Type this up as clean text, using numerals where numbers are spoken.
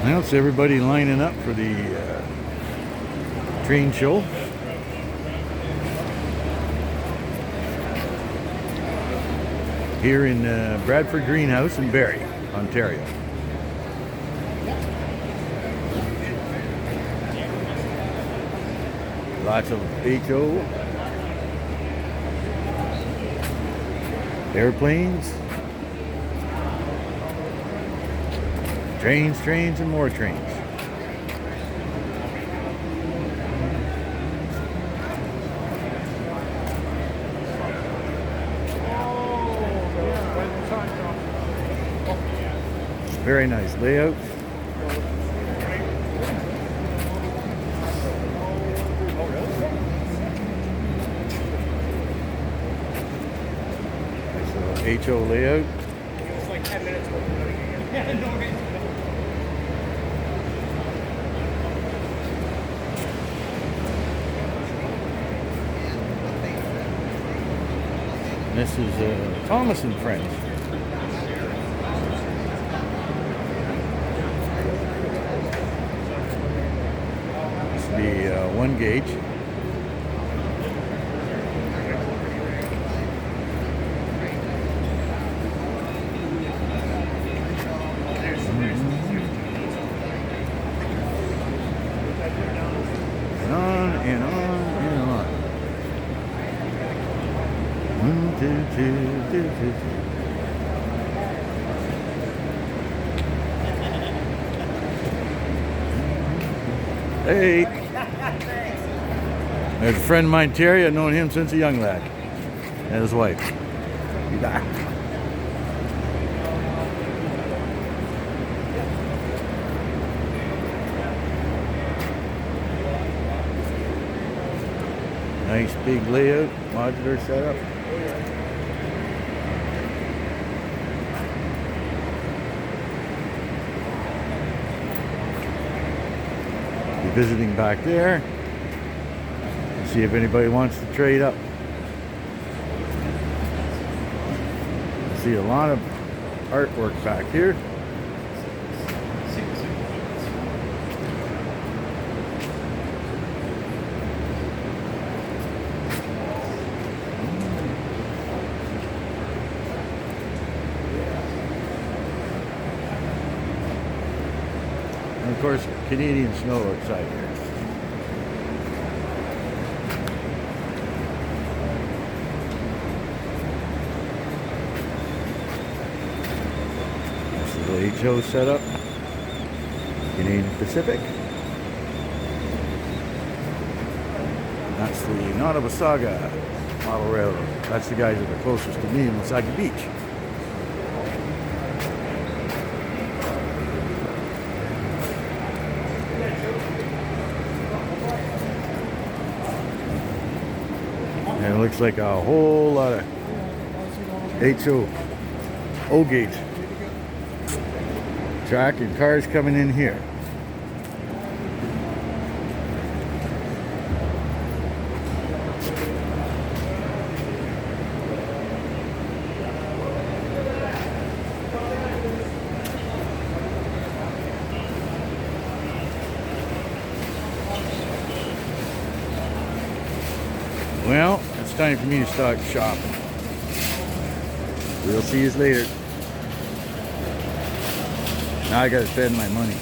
Well, it's everybody lining up for the train show. Here in Bradford Greenhouse in Barrie, Ontario. Lots of HO, airplanes, trains, and more trains. Very nice layout. Nice little HO layout. It's like 10 minutes ago. This is Thomas and Friends. This will be 1 gauge. And on and on and on. 1, 2, 2, 2, 2, 2. Hey! There's a friend of mine, Terry. I've known him since a young lad. And his wife. Nice big layout, modular setup. Be visiting back there. See if anybody wants to trade up. See a lot of artwork back here. And of course, Canadian snow outside here. The HO setup, Canadian Pacific. That's the Nottawasaga model railroad. That's the guys that are closest to me in Wasaga Beach. And it looks like a whole lot of HO, O-gauge track and cars coming in here. Well, it's time for me to start shopping. We'll see you later. Now I gotta spend my money.